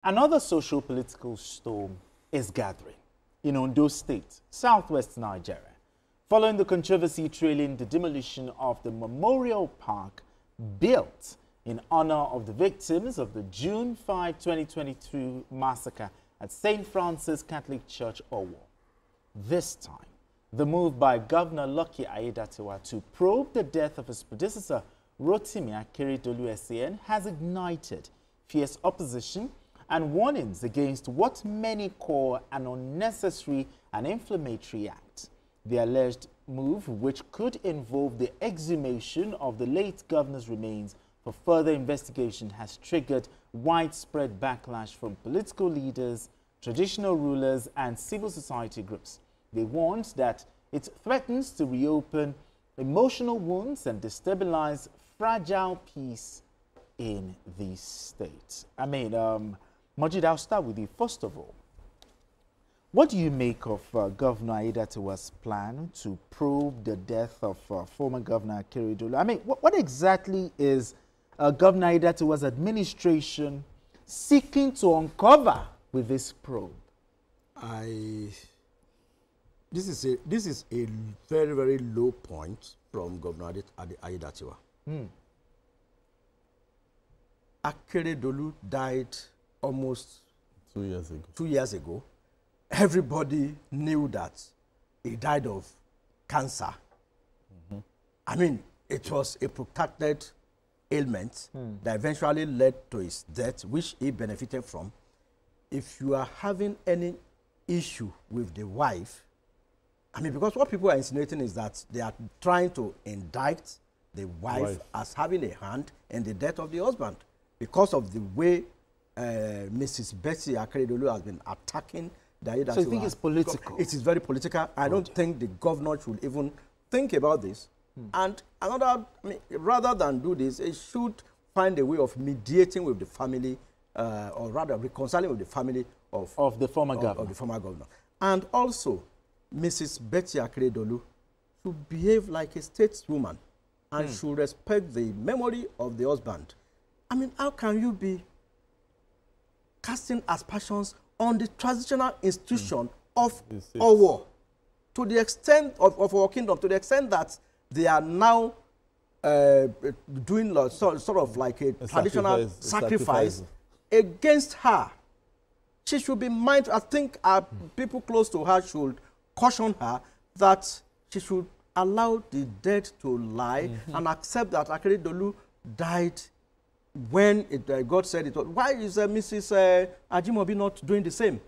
Another socio-political storm is gathering in Ondo State, southwest Nigeria, following the controversy trailing the demolition of the memorial park built in honor of the victims of the June 5, 2022 massacre at St. Francis Catholic Church, Owo. This time, the move by Governor Aiyedatiwa to probe the death of his predecessor, Rotimi Akeredolu SAN, has ignited fierce opposition and warnings against what many call an unnecessary and inflammatory act. The alleged move, which could involve the exhumation of the late governor's remains for further investigation, has triggered widespread backlash from political leaders, traditional rulers, and civil society groups. They warned that it threatens to reopen emotional wounds and destabilize fragile peace in the state. Majid, I'll start with you. First of all, what do you make of Governor Aiyedatiwa's plan to probe the death of former Governor Akeredolu? What exactly is Governor Aiyedatiwa's administration seeking to uncover with this probe? This is a very, very low point from Governor Aiyedatiwa. Akeredolu died almost 2 years ago. 2 years ago. Everybody knew that he died of cancer. It was a protracted ailment that eventually led to his death, which he benefited from. If you are having any issue with the wife, because what people are insinuating is that they are trying to indict the wife as having a hand in the death of the husband because of the way Mrs. Betsy Akeredolu has been attacking the Aiyedatiwa. So you think it's political? It is very political. I don't think the governor should even think about this. And rather than do this, it should find a way of mediating with the family, or rather reconciling with the family of the former governor. And also, Mrs. Betsy Akeredolu should behave like a stateswoman and should respect the memory of the husband. How can you be casting aspersions on the traditional institution of Owo to the extent of our kingdom, to the extent that they are now doing sort of like a traditional sacrifice against her? She should be mindful. I think people close to her should caution her that she should allow the dead to lie and accept that Akeredolu died when God said it. Why is Mrs. Ajimobi not doing the same?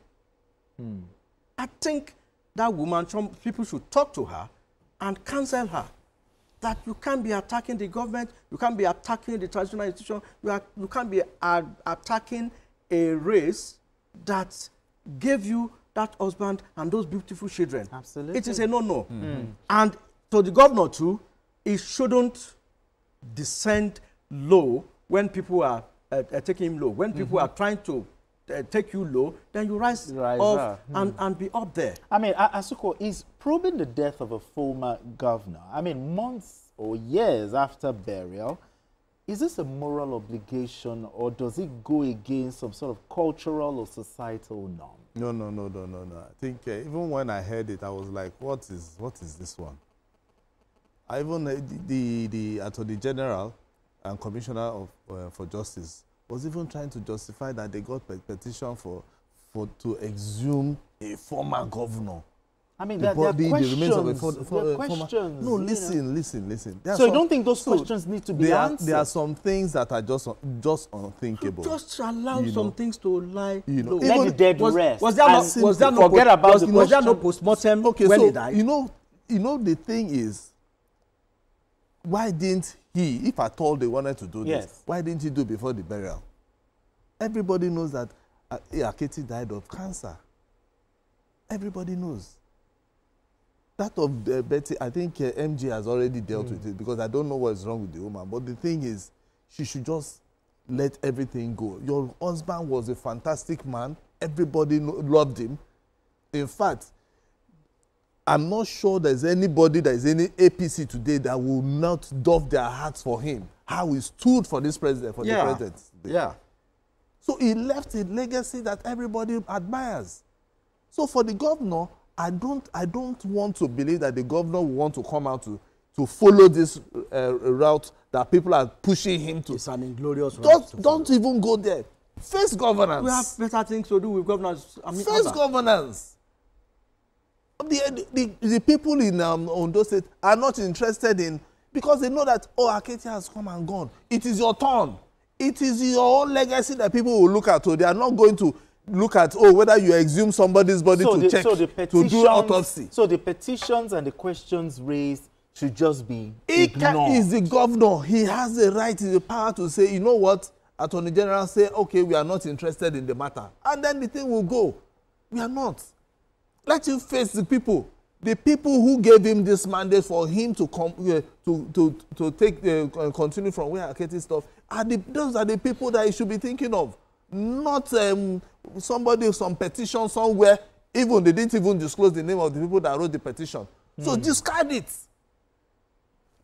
I think that woman, some people should talk to her and counsel her that you can't be attacking the government, you can't be attacking the traditional institution, you can't be attacking a race that gave you that husband and those beautiful children. Absolutely. It is a no-no. And to the governor too, it shouldn't descend low when people are taking him low. When people are trying to take you low, then you rise up and be up there. Asuko, is probing the death of a former governor, months or years after burial, is this a moral obligation, or does it go against some sort of cultural or societal norm? No. I think even when I heard it, I was like, what is this one? Even the Attorney General and Commissioner for Justice was even trying to justify that they got a petition to exhume a former governor. There are questions. Former. No, listen. So you don't think those questions need to be answered? There are some things that are just unthinkable. Just allow some things to lie. Let the dead rest. Was there no postmortem when he died? The thing is, why didn't he, if at all they wanted to do this, why didn't he do before the burial? Everybody knows that Aketi died of cancer. Everybody knows. That of Betty, I think MG has already dealt with it, because I don't know what is wrong with the woman. But the thing is, she should just let everything go. Your husband was a fantastic man. Everybody loved him. In fact, I'm not sure there's anybody, there's any APC today that will not doff their hearts for him. How he stood for this president, the president. Yeah. So he left a legacy that everybody admires. So for the governor, I don't want to believe that the governor will want to come out to follow this route that people are pushing him to. It's an inglorious route. Don't even go there. Face governance. We have better things to do with governance. Face governance. The people in Ondo State are not interested in, because they know that, oh, Akeredolu has come and gone. It is your turn. It is your own legacy that people will look at. So they are not going to look at, oh, whether you exhume somebody's body to check, to do autopsy. So the petitions and the questions raised should just be ignored. He is the governor. He has the right, the power to say, you know what, Attorney General say, okay, we are not interested in the matter. And then the thing will go. We are not. Let him face the people. The people who gave him this mandate for him to come to take continue from where Akeredolu stuff. Those are the people that he should be thinking of, not somebody, some petition somewhere. Even they didn't even disclose the name of the people that wrote the petition. So discard it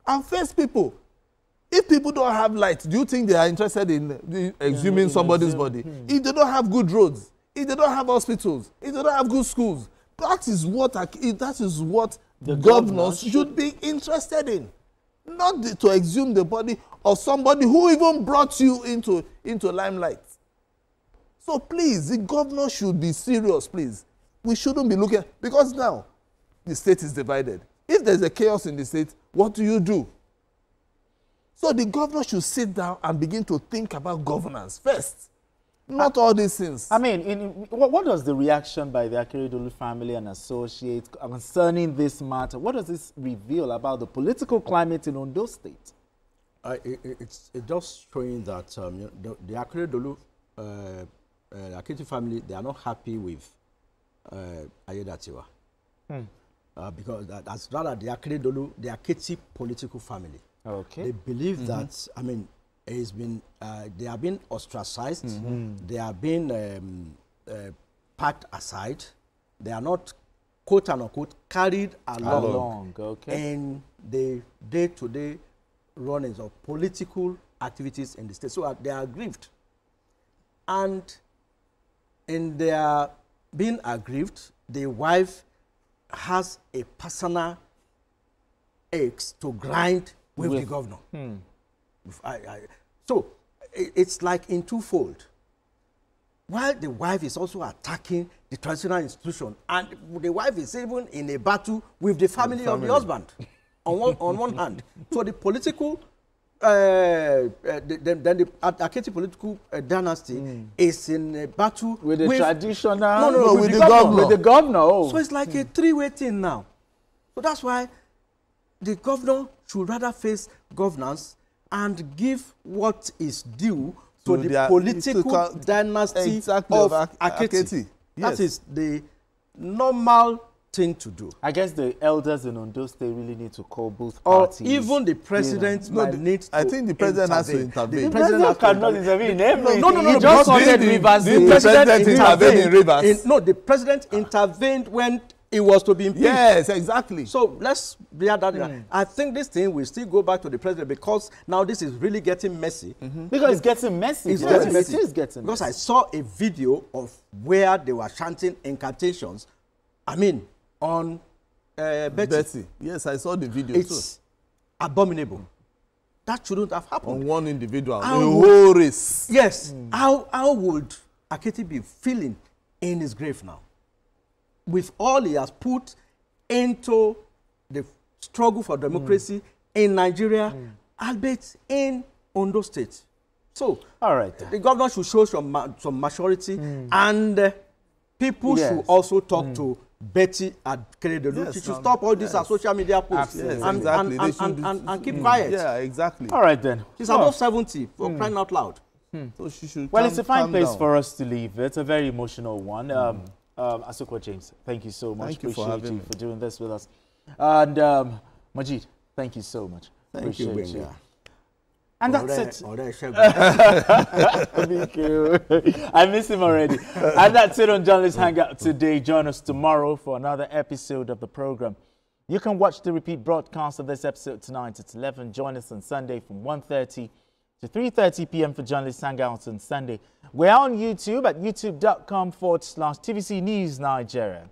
and face people. If people don't have light, do you think they are interested in exhuming somebody's body? If they don't have good roads, if they don't have hospitals, if they don't have good schools, that is what the governors should be interested in. Not to exhume the body of somebody who even brought you into limelight. So please, the governor should be serious, please. We shouldn't be looking, because now the state is divided. If there's a chaos in the state, what do you do? So the governor should sit down and begin to think about governance first. Not all these things. I mean, what was the reaction by the Akeredolu family and associates concerning this matter? What does this reveal about the political climate in Ondo State? It's just showing that the Akeredolu, Akeredolu family, they are not happy with Aiyedatiwa. Because that's rather the Akeredolu, the Akeredolu political family. Okay. They believe that, I mean, it's been, they have been ostracized, they have been packed aside, they are not, quote unquote, carried along in the day-to-day runnings of political activities in the state. So they are aggrieved. And in their being aggrieved, the wife has a personal axe to grind with the governor. So it's like in twofold. While the wife is also attacking the traditional institution, and the wife is even in a battle with the family of the husband on one hand. So the political, then the Akeredolu political dynasty is in a battle with the traditional, with the governor. With the governor. Oh. So it's like a three-way thing now. So that's why the governor should rather face governance and give what is due to the political dynasty of Akeredolu. Yes. That is the normal thing to do. I guess the elders in Ondo State really need to call both parties. Or even the president might need to I think the president has to intervene. The president cannot intervene in everything. No. He just wanted Rivers. The president intervened in Rivers. No, the president intervened when it was to be impeached. Yes, exactly. So let's bear that. I think this thing will still go back to the president, because now this is really getting messy. Because it's getting messy. It's getting messy. It is getting because messy. I saw a video of where they were chanting incantations. I mean, on Betty. Yes, I saw the video. It's abominable. That shouldn't have happened. On one individual, the whole race. Yes. How would Akeredolu be feeling in his grave now, with all he has put into the struggle for democracy in Nigeria, albeit in Ondo State? So, all right, the governor should show some maturity, and people should also talk to Betty Akeredolu. She should stop all these social media posts and keep quiet. Yeah, exactly. All right then. She's above 70, for crying out loud. So she should it's a fine place for us to leave. It's a very emotional one. Asukwa James, thank you so much. Appreciate you for doing this with us. And Majid, thank you so much. Thank you. And that's it. Thank you. I miss him already. And that's it on Journalist Hangout today. Join us tomorrow for another episode of the program. You can watch the repeat broadcast of this episode tonight at 11. Join us on Sunday from 1:30 to 3:30 p.m. for journalist hangouts on Sunday. We're on YouTube at youtube.com/TVC News Nigeria.